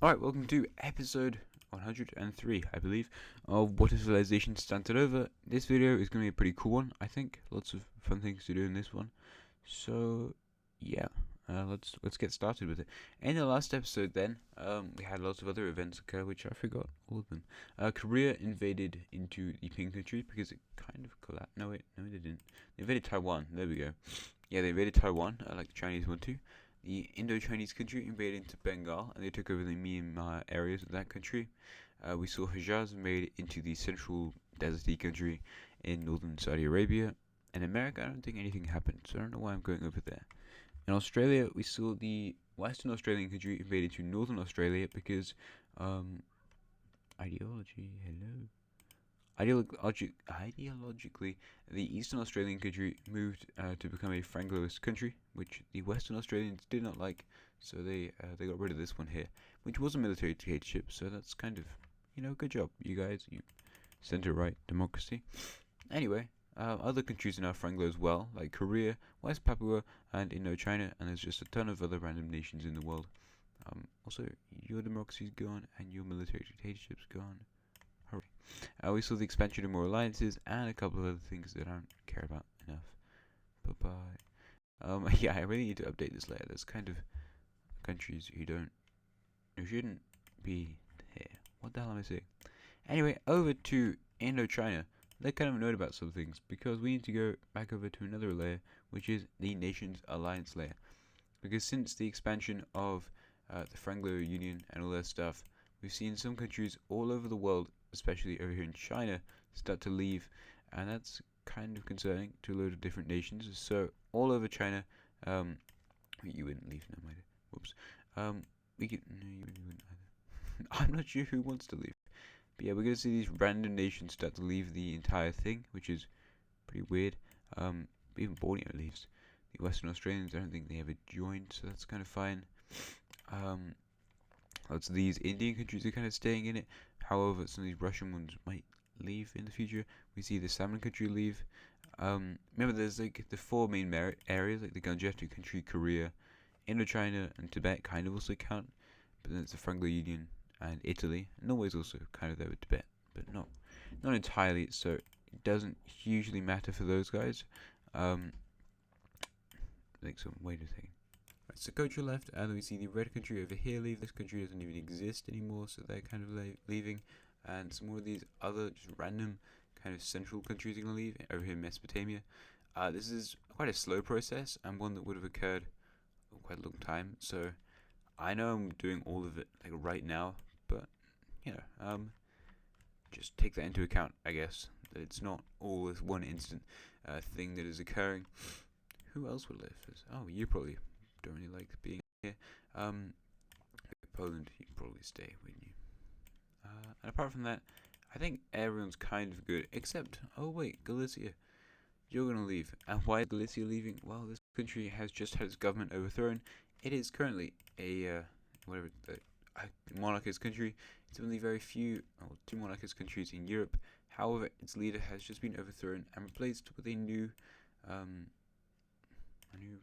Alright, welcome to episode 103, I believe, of What If Civilization Started Over. This video is going to be a pretty cool one, I think. Lots of fun things to do in this one. So, yeah, let's get started with it. In the last episode, then, we had lots of other events occur, which I forgot all of them. Korea invaded into the Ping country because it kind of collapsed. No, wait, no, they didn't. They invaded Taiwan. There we go. Yeah, they invaded Taiwan, like the Chinese want to. The Indo-Chinese country invaded into Bengal, and they took over the Myanmar areas of that country. We saw Hijaz invade into the central deserty country in northern Saudi Arabia. In America, I don't think anything happened, so I don't know why I'm going over there. In Australia, we saw the Western Australian country invade into northern Australia because ideology. Hello. Ideologically, the Eastern Australian country moved to become a Francoist country, which the Western Australians did not like, so they got rid of this one here, which was a military dictatorship. So that's kind of, good job, you guys, you center-right democracy. Anyway, other countries are now Franco as well, like Korea, West Papua, and Indochina, and there's just a ton of other random nations in the world. Also, your democracy's gone and your military dictatorship's gone. Hooray. We saw the expansion of more alliances and a couple of other things that I don't care about enough. Bye bye. Yeah, I really need to update this later. There's kind of countries who shouldn't be here. What the hell am I saying? Anyway, over to Indochina. They're kind of annoyed about some things because we need to go back over to another layer, which is the nation's alliance layer. Because since the expansion of the Franco Union and all that stuff, we've seen some countries all over the world, especially over here in China, start to leave, and that's kind of concerning to a load of different nations. So all over China, you wouldn't leave, no matter. Whoops. We could. No, you wouldn't either. I'm not sure who wants to leave. But yeah, we're gonna see these random nations start to leave the entire thing, which is pretty weird. Even Borneo leaves. The Western Australians, I don't think they ever joined, so that's kind of fine. Lots of these Indian countries are kind of staying in it. However, some of these Russian ones might leave in the future. We see the Salmon country leave. Remember, there's like the four main areas, like the Gangetic country, Korea, Indochina, and Tibet kind of also count. But then it's the Franco Union and Italy. Norway's also kind of there with Tibet, but not entirely. So it doesn't hugely matter for those guys. Like some. Wait a second. Right, so Kocha left, and we see the red country over here leave. This country doesn't even exist anymore, so they're kind of leaving. And some more of these other just random kind of central countries are going to leave. Over here in Mesopotamia. This is quite a slow process, and one that would have occurred quite a long time. So I know I'm doing all of it like right now, but just take that into account, I guess. That it's not all this one instant thing that is occurring. Who else would live? Oh, you probably don't really like being here. Poland, you'd probably stay, wouldn't you? And apart from that, I think everyone's kind of good, except, oh wait, Galicia. You're gonna leave. And why is Galicia leaving? Well, this country has just had its government overthrown. It is currently a, monarchist country. It's one of the very few, two monarchist countries in Europe. However, its leader has just been overthrown and replaced with a new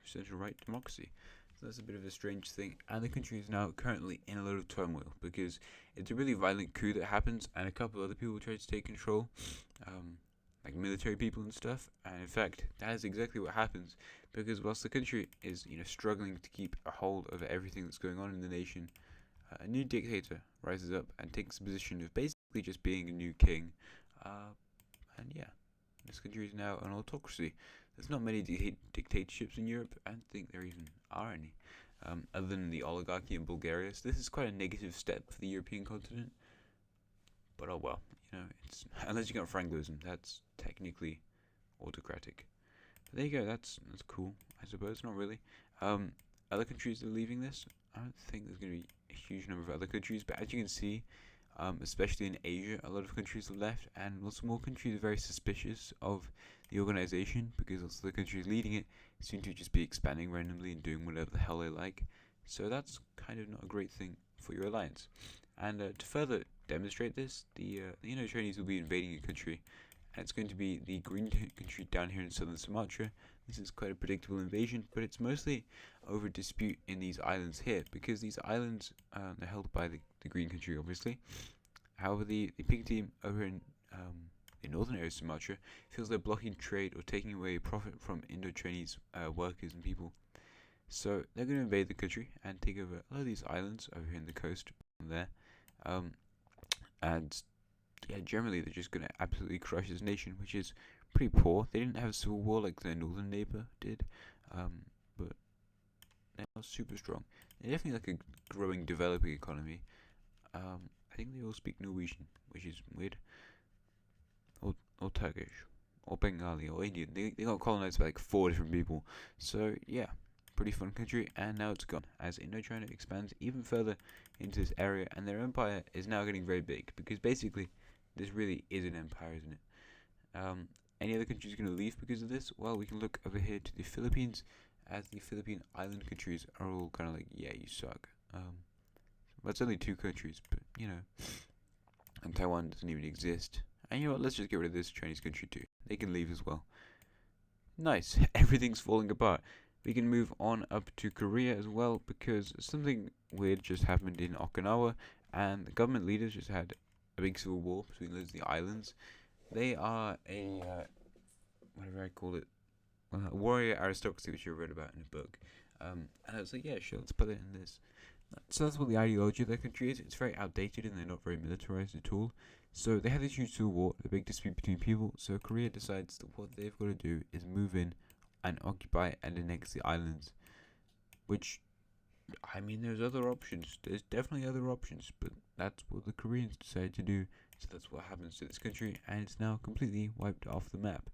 center-right democracy. So that's a bit of a strange thing. And the country is now currently in a lot of turmoil because it's a really violent coup that happens, and a couple of other people try to take control, like military people and stuff. And in fact, that is exactly what happens because whilst the country is struggling to keep a hold of everything that's going on in the nation, a new dictator rises up and takes the position of basically just being a new king. And yeah, this country is now an autocracy. There's not many dictatorships in Europe. I don't think there even are any, other than the oligarchy in Bulgaria. So this is quite a negative step for the European continent. But oh well, it's unless you got Frankism, that's technically autocratic. But there you go. That's cool, I suppose. Not really. Other countries that are leaving this. I don't think there's going to be a huge number of other countries, but as you can see, especially in Asia, a lot of countries have left, and lots more countries are very suspicious of the organization because lots of the countries leading it seem to just be expanding randomly and doing whatever the hell they like. So that's kind of not a great thing for your alliance. And to further demonstrate this, the Chinese will be invading a country, and it's going to be the green country down here in southern Sumatra. This is quite a predictable invasion, but it's mostly over dispute in these islands here, because these islands are held by the green country, obviously. However, the pink team over in the northern area of Sumatra feels they're blocking trade or taking away profit from Indo-Chinese workers and people. So they're going to invade the country and take over a lot of these islands over here in the coast there. And yeah, generally they're just going to absolutely crush this nation, which is pretty poor. They didn't have a civil war like their northern neighbor did, but they're not super strong. They're definitely like a growing, developing economy. I think they all speak Norwegian, which is weird, or Turkish, or Bengali, or Indian. They got colonized by like 4 different people. So yeah, pretty fun country, and now it's gone as Indochina expands even further into this area, and their empire is now getting very big, because basically this really is an empire, isn't it? Any other countries going to leave because of this? Well, we can look over here to the Philippines, as the Philippine island countries are all kind of like, yeah, you suck. That's only 2 countries, but you know, and Taiwan doesn't even exist. And you know what? Let's just get rid of this Chinese country too. They can leave as well. Nice. Everything's falling apart. We can move on up to Korea as well, because something weird just happened in Okinawa, and the government leaders just had a big civil war between those the islands. They are a whatever I call it, warrior aristocracy, which I read about in a book. And I was like, yeah, sure, let's put it in this. So that's what the ideology of their country is. It's very outdated, and they're not very militarized at all. So they have this huge civil war, a big dispute between people. So Korea decides that what they've got to do is move in and occupy and annex the islands. Which, I mean, there's other options. There's definitely other options, but that's what the Koreans decided to do. So that's what happens to this country, and it's now completely wiped off the map.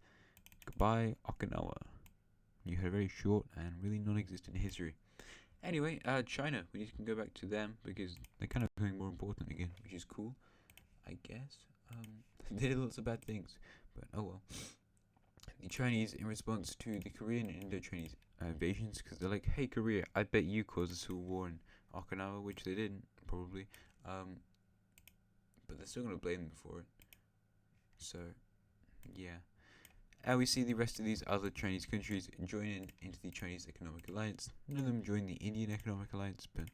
Goodbye, Okinawa. You had a very short and really non-existent history. Anyway, China, we can go back to them, because they're kind of becoming more important again, which is cool, I guess. They did lots of bad things, but oh well. The Chinese, in response to the Korean and Indo-Chinese invasions, because they're like, hey Korea, I bet you caused a civil war in Okinawa, which they didn't, probably. But they're still going to blame them for it. So, yeah. And we see the rest of these other Chinese countries join into the Chinese Economic Alliance. None of them join the Indian Economic Alliance, but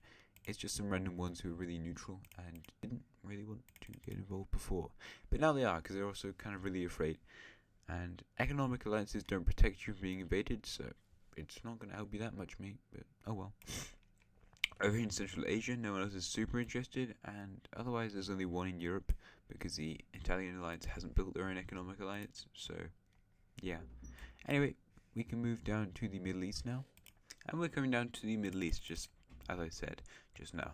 it's just some random ones who are really neutral and didn't really want to get involved before. But now they are, because they're also kind of really afraid. And economic alliances don't protect you from being invaded, so it's not going to help you that much, mate. But oh well. Over in Central Asia, no one else is super interested, and otherwise there's only one in Europe, because the Italian alliance hasn't built their own economic alliance, so yeah. Anyway, we can move down to the Middle East now. And we're coming down to the Middle East, just as I said just now.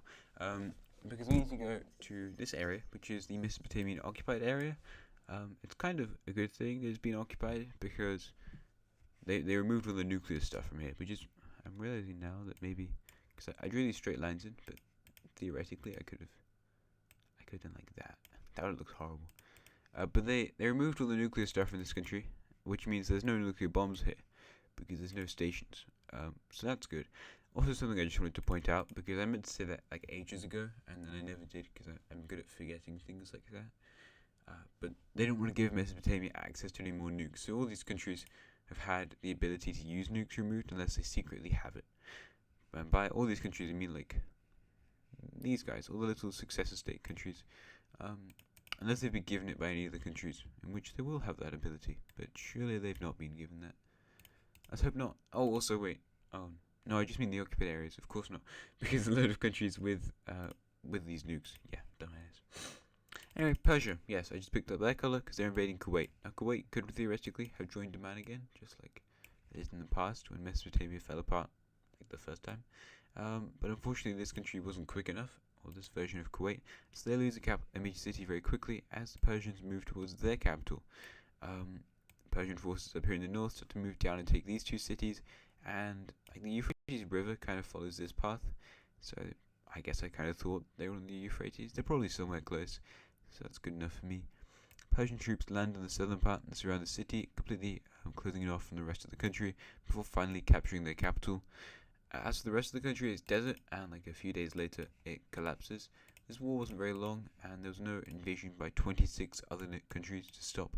Because we need to go to this area, which is the Mesopotamian occupied area. It's kind of a good thing that it's been occupied, because they removed all the nuclear stuff from here, which is, I'm realizing now that maybe, because I drew these straight lines in, but theoretically I could have done like that. That would look horrible. But they removed all the nuclear stuff from this country, which means there's no nuclear bombs here, because there's no stations. So that's good. Also, something I just wanted to point out, because I meant to say that like ages ago, and then I never did, because I'm good at forgetting things like that. But they don't want to give Mesopotamia access to any more nukes, so all these countries have had the ability to use nukes removed unless they secretly have it. And by all these countries, I mean like these guys, all the little successor state countries, unless they've been given it by any other countries, in which they will have that ability, but surely they've not been given that. Let's hope not. Oh, also wait. Oh no, I just mean the occupied areas. Of course not, because a lot of countries with these nukes. Yeah, dumbass. Anyway, Persia. Yes, I just picked up their color because they're invading Kuwait. Now, Kuwait could theoretically have joined Oman again, just like it is in the past when Mesopotamia fell apart, like the first time. But unfortunately, this country wasn't quick enough, or this version of Kuwait, so they lose a major city very quickly as the Persians move towards their capital. Persian forces up here in the north start to move down and take these 2 cities, and like the Euphrates River kind of follows this path, so I guess I kind of thought they were on the Euphrates. They're probably somewhere close, so that's good enough for me. Persian troops land on the southern part and surround the city, completely closing it off from the rest of the country before finally capturing their capital. As for the rest of the country, it's desert, and like a few days later, it collapses. This war wasn't very long, and there was no invasion by 26 other countries to stop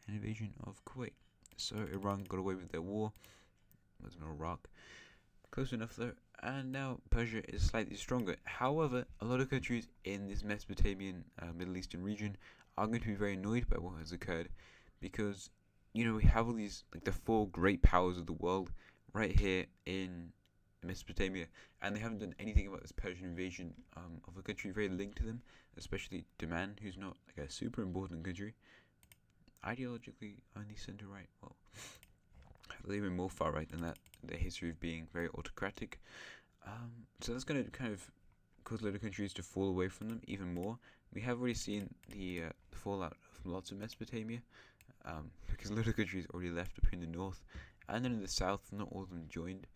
an invasion of Kuwait. So Iran got away with their war. It was in Iraq. Close enough though. And now Persia is slightly stronger. However, a lot of countries in this Mesopotamian Middle Eastern region are going to be very annoyed by what has occurred, because we have all these, like, the four great powers of the world right here in Mesopotamia, and they haven't done anything about this Persian invasion of a country very linked to them, especially Daman, who's not like a super important country. Ideologically only center right. Well, they're even more far right than that. Their history of being very autocratic. So that's going to kind of cause a lot of countries to fall away from them even more. We have already seen the fallout from lots of Mesopotamia, because a lot of countries already left up in the north, and then in the south, not all of them joined.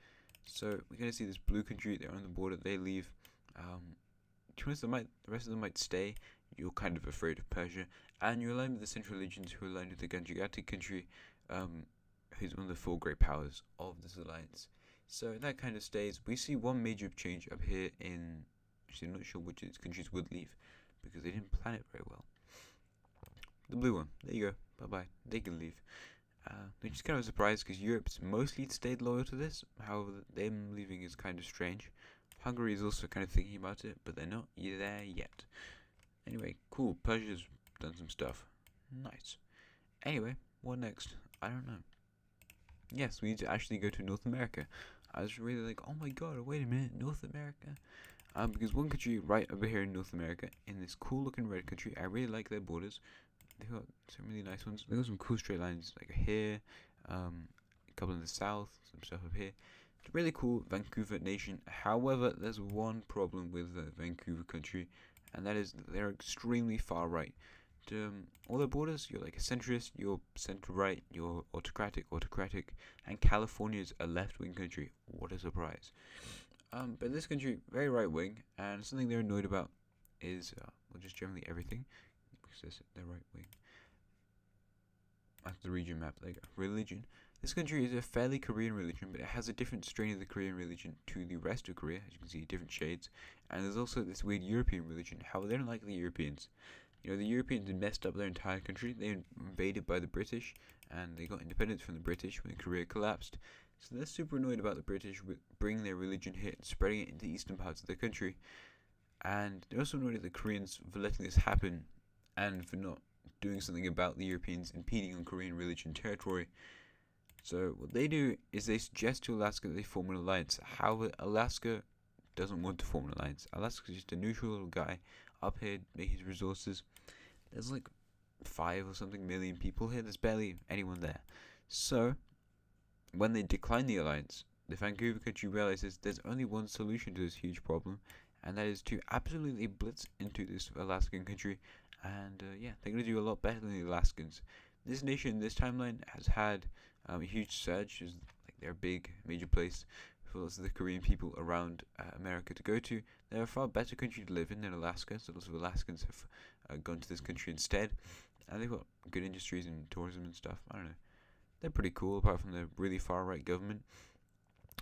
So we're going to see this blue country, they're on the border, they leave. To be honest, the rest of them might stay. You're kind of afraid of Persia, and you're aligned with the Central Legions, who are aligned with the Ganjigati country, who's one of the four great powers of this alliance. So that kind of stays. We see one major change up here in. Actually, I'm not sure which of these countries would leave, because they didn't plan it very well. The blue one, there you go. Bye bye. They can leave. Which is kind of a surprise, because Europe's mostly stayed loyal to this. However, them leaving is kind of strange. Hungary is also kind of thinking about it, but they're not there yet. Anyway, cool. Persia's done some stuff. Nice. Anyway, what next? I don't know. Yes, we need to actually go to North America. I was really like, oh my god, wait a minute, North America? Because one country right over here in North America, in this cool looking red country, I really like their borders. They've got some really nice ones. They've got some cool straight lines, like here, a couple in the south, some stuff up here. It's really cool, Vancouver nation. However, there's one problem with Vancouver country, and that is that they're extremely far right. All their borders, you're like a centrist, you're center-right, you're autocratic, and California's a left-wing country. What a surprise. But this country, very right-wing, and something they're annoyed about is, well, just generally everything, because they're right-wing. That's the region map. There you go. Religion. This country is a fairly Korean religion, but it has a different strain of the Korean religion to the rest of Korea, as you can see, different shades. And there's also this weird European religion. However, they don't like the Europeans. The Europeans had messed up their entire country. They were invaded by the British, and they got independence from the British when Korea collapsed. So they're super annoyed about the British bringing their religion here and spreading it into the eastern parts of the country. And they're also annoyed at the Koreans for letting this happen, and for not doing something about the Europeans impeding on Korean religion territory. So what they do is they suggest to Alaska that they form an alliance. However, Alaska doesn't want to form an alliance. Alaska's just a neutral little guy up here making his resources. There's like 5 or something million people here. There's barely anyone there. So when they decline the alliance, the Vancouver country realizes there's only one solution to this huge problem, and that is to absolutely blitz into this Alaskan country. And they're going to do a lot better than the Alaskans. This nation, this timeline, has had a huge surge. Is like their big major place for lots of the Korean people around America to go to. They're a far better country to live in than Alaska, so lots of Alaskans have gone to this country instead. And they've got good industries and tourism and stuff. I don't know. They're pretty cool, apart from the really far right government.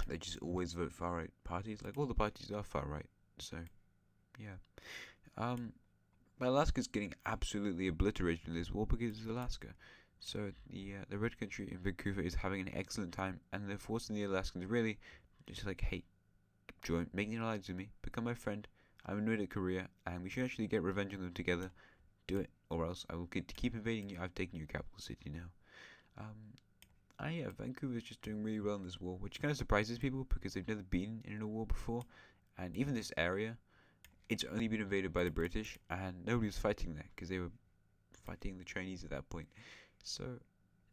They just always vote far right parties. Like, all the parties are far right. So, yeah. But Alaska's getting absolutely obliterated in this war because it's Alaska. So the red country in Vancouver is having an excellent time, and they're forcing the Alaskans really just like, hey, make an alliance with me, become my friend. I'm annoyed at Korea, and we should actually get revenge on them together. Do it, or else I will keep invading you. I've taken your capital city now. Vancouver is just doing really well in this war, which kind of surprises people because they've never been in a war before, and even this area, it's only been invaded by the British, and nobody was fighting there because they were fighting the Chinese at that point. So,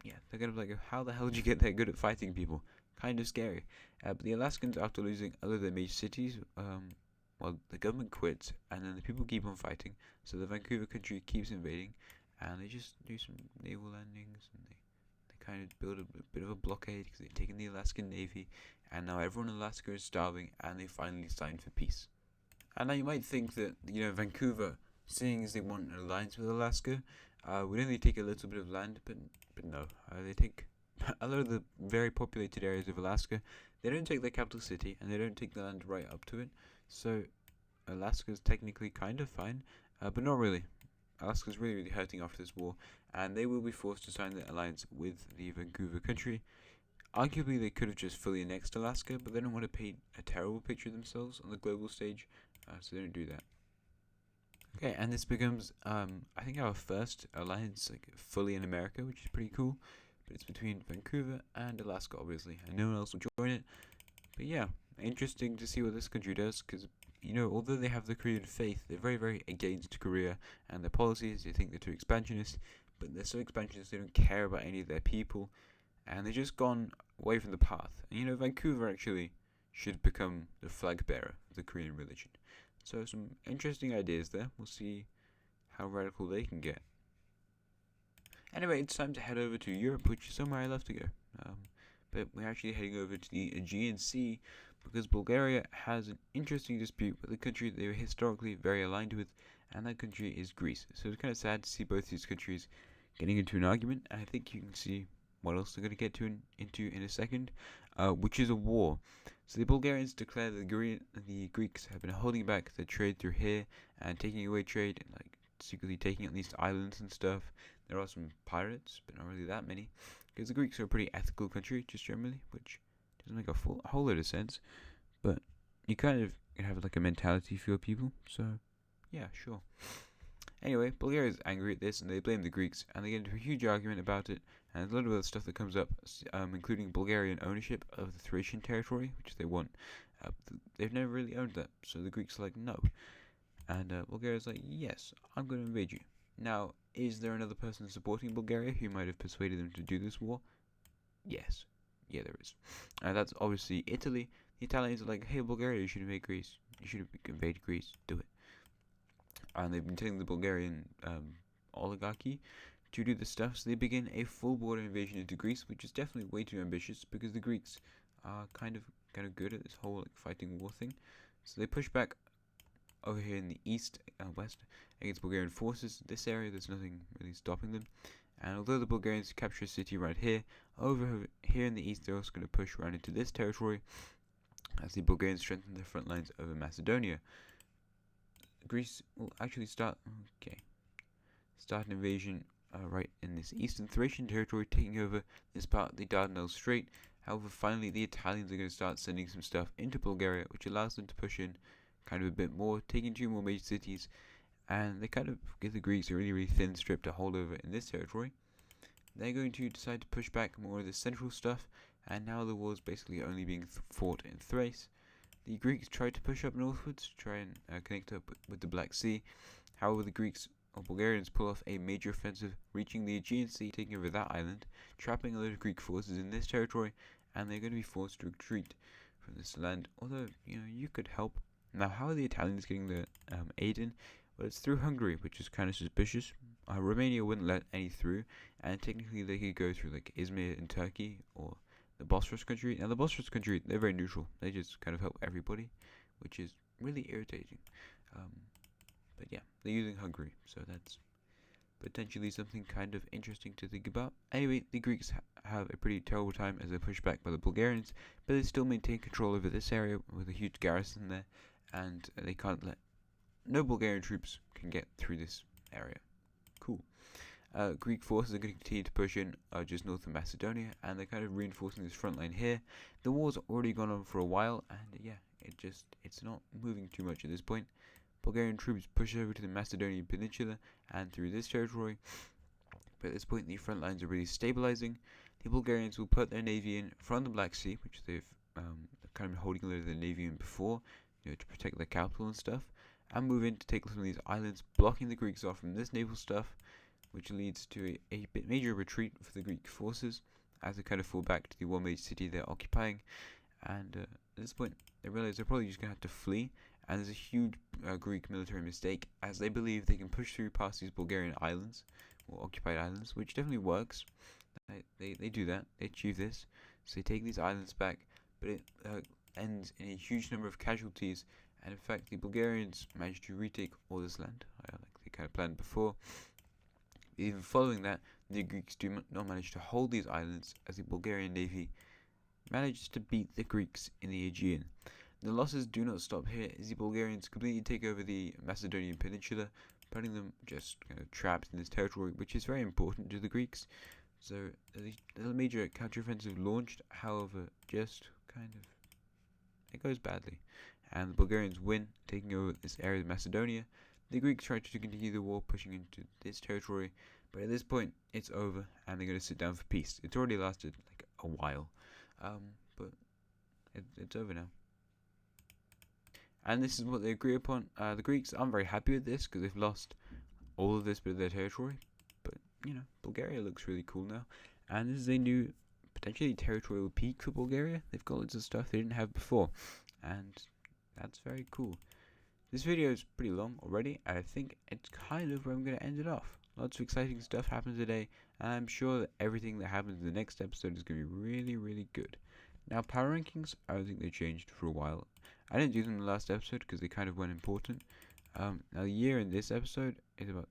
yeah, they're kind of like, how the hell did you get that good at fighting people? Kind of scary. But the Alaskans, after losing all of their major cities, the government quits, and then the people keep on fighting. So the Vancouver country keeps invading, and they just do some naval landings, and they kind of build a bit of a blockade because they've taken the Alaskan Navy, and now everyone in Alaska is starving, and they finally signed for peace. And now you might think that, Vancouver, seeing as they want an alliance with Alaska, would only take a little bit of land, but no. They take a lot of the very populated areas of Alaska. They don't take the capital city, and they don't take the land right up to it. So Alaska's technically kind of fine, but not really. Alaska's really hurting after this war, and they will be forced to sign the alliance with the Vancouver country. Arguably, they could have just fully annexed Alaska, but they don't want to paint a terrible picture of themselves on the global stage, so they don't do that. Okay, and this becomes, I think, our first alliance, like, fully in America, which is pretty cool. But it's between Vancouver and Alaska, obviously, and no one else will join it. But yeah, interesting to see what this country does, because, although they have the Korean faith, they're very, very against Korea and their policies. They think they're too expansionist, but they're so expansionist they don't care about any of their people, and they've just gone away from the path. And, Vancouver actually should become the flag bearer of the Korean religion. So some interesting ideas there. We'll see how radical they can get. Anyway, it's time to head over to Europe, which is somewhere I love to go. But we're actually heading over to the Aegean Sea because Bulgaria has an interesting dispute with a country they were historically very aligned with, and that country is Greece. So it's kind of sad to see both these countries getting into an argument, and I think you can see what else they're going to get into in a second, which is a war. So the Bulgarians declare that the Greeks have been holding back the trade through here and taking away trade and like secretly taking out these islands and stuff. There are some pirates, but not really that many, because the Greeks are a pretty ethical country just generally, which doesn't make a whole lot of sense. But you kind of have like a mentality for your people, so yeah, sure. Anyway, Bulgaria is angry at this and they blame the Greeks, and they get into a huge argument about it, and there's a lot of other stuff that comes up, including Bulgarian ownership of the Thracian territory, which they want. They've never really owned that, so the Greeks are like, no. And Bulgaria's like, yes, I'm going to invade you. Now, is there another person supporting Bulgaria who might have persuaded them to do this war? Yes. Yeah, there is. That's obviously Italy. The Italians are like, hey, Bulgaria, you should invade Greece. You should invade Greece. Do it. And they've been telling the Bulgarian oligarchy to do this stuff, so they begin a full border invasion into Greece, which is definitely way too ambitious because the Greeks are kind of good at this whole like fighting war thing. So they push back over here in the east and west against Bulgarian forces. This area, there's nothing really stopping them. And although the Bulgarians capture a city right here, over here in the east, they're also going to push around into this territory as the Bulgarians strengthen their front lines over Macedonia. Greece will actually start an invasion right in this eastern Thracian territory, taking over this part of the Dardanelles Strait. However, finally the Italians are going to start sending some stuff into Bulgaria, which allows them to push in kind of a bit more, taking 2 more major cities, and they kind of give the Greeks a really, really thin strip to hold over in this territory. They're going to decide to push back more of the central stuff, and now the war is basically only being fought in Thrace. The Greeks tried to push up northwards to try and connect up with the Black Sea. However, the Greeks or Bulgarians pull off a major offensive, reaching the Aegean Sea, taking over that island, trapping a lot of Greek forces in this territory, and they're going to be forced to retreat from this land. Although, you could help. Now, how are the Italians getting the aid in? Well, it's through Hungary, which is kind of suspicious. Romania wouldn't let any through, and technically they could go through like Izmir in Turkey or the Bosphorus country. Now, the Bosphorus country, they're very neutral. They just kind of help everybody, which is really irritating. But yeah, they're using Hungary, so that's potentially something kind of interesting to think about. Anyway, the Greeks have a pretty terrible time as they're pushed back by the Bulgarians, but they still maintain control over this area with a huge garrison there, and they can't let no Bulgarian troops can get through this area. Cool. Greek forces are going to continue to push in just north of Macedonia, and they're kind of reinforcing this front line here. The war's already gone on for a while, and yeah, it's not moving too much at this point. Bulgarian troops push over to the Macedonian peninsula and through this territory, but at this point the front lines are really stabilizing. The Bulgarians will put their navy in from the Black Sea, which they've kind of holding a lot of their navy in before, to protect their capital and stuff, and move in to take some of these islands, blocking the Greeks off from this naval stuff, which leads to a major retreat for the Greek forces as they kind of fall back to the one major city they're occupying. And at this point, they realize they're probably just going to have to flee, and there's a huge Greek military mistake as they believe they can push through past these Bulgarian islands, or occupied islands, which definitely works. They do that, they achieve this, so they take these islands back, but it ends in a huge number of casualties, and in fact the Bulgarians managed to retake all this land, like they kind of planned before. Even following that, the Greeks do not manage to hold these islands as the Bulgarian navy manages to beat the Greeks in the Aegean. The losses do not stop here as the Bulgarians completely take over the Macedonian peninsula, putting them just kind of trapped in this territory, which is very important to the Greeks. So the major counteroffensive launched, however, just kind of it goes badly, and the Bulgarians win, taking over this area of Macedonia. The Greeks try to continue the war, pushing into this territory, but at this point, it's over, and they're going to sit down for peace. It's already lasted like a while, but it's over now. And this is what they agree upon. The Greeks aren't very happy with this because they've lost all of this bit of their territory, but Bulgaria looks really cool now, and this is a new potentially territorial peak for Bulgaria. They've got lots of stuff they didn't have before, and that's very cool. This video is pretty long already. I think it's kind of where I'm going to end it off. Lots of exciting stuff happened today, and I'm sure that everything that happens in the next episode is going to be really, really good. Now, power rankings, I don't think they changed for a while. I didn't do them in the last episode because they kind of weren't important. Now, the year in this episode is about...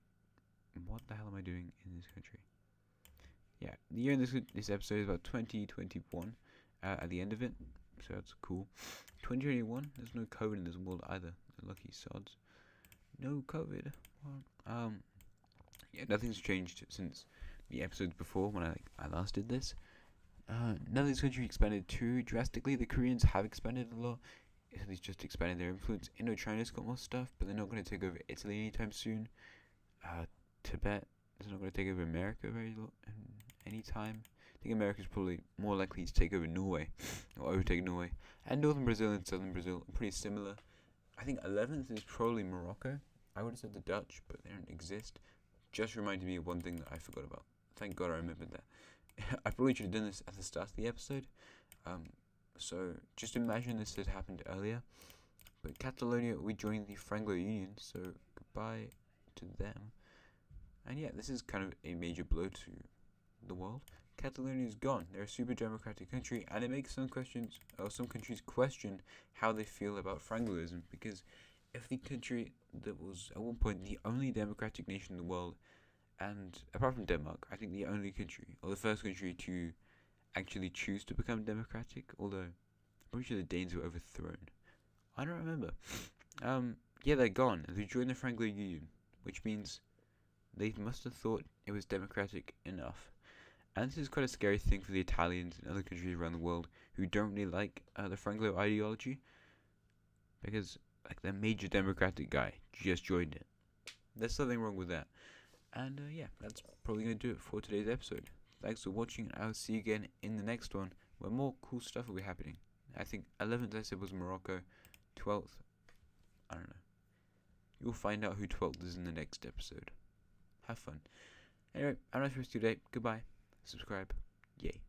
What the hell am I doing in this country? Yeah, the year in this episode is about 2021 at the end of it, so that's cool. 2021, there's no COVID in this world either. Lucky sods. No COVID. What? Yeah, nothing's changed since the episodes before when I last did this. None of these countries expanded too drastically. The Koreans have expanded a lot. Italy's just expanded their influence. Indochina's got more stuff, but they're not going to take over Italy anytime soon. Tibet is not going to take over America anytime. I think America's probably more likely to take over Norway, or overtake Norway. And northern Brazil and southern Brazil are pretty similar. I think 11th is probably Morocco. I would have said the Dutch, but they don't exist. Just reminded me of one thing that I forgot about. Thank God I remembered that. I probably should have done this at the start of the episode. So just imagine this had happened earlier. But Catalonia, we joined the Franco Union, so goodbye to them. And yeah, this is kind of a major blow to the world. Catalonia is gone. They're a super democratic country, and it makes some countries question how they feel about Francoism, because if the country that was at one point the only democratic nation in the world, and apart from Denmark, I think the only country, or the first country to actually choose to become democratic, although I'm pretty sure the Danes were overthrown. I don't remember. Yeah, they're gone. They joined the Franco Union, which means they must have thought it was democratic enough. And this is quite a scary thing for the Italians and other countries around the world who don't really like the Franco ideology, because like their major democratic guy just joined it. There's something wrong with that. And yeah, that's probably going to do it for today's episode. Thanks for watching, and I'll see you again in the next one, where more cool stuff will be happening. I think 11th I said was Morocco, 12th, I don't know. You'll find out who 12th is in the next episode. Have fun. Anyway, have a nice rest of your day. Goodbye. Subscribe. Yay.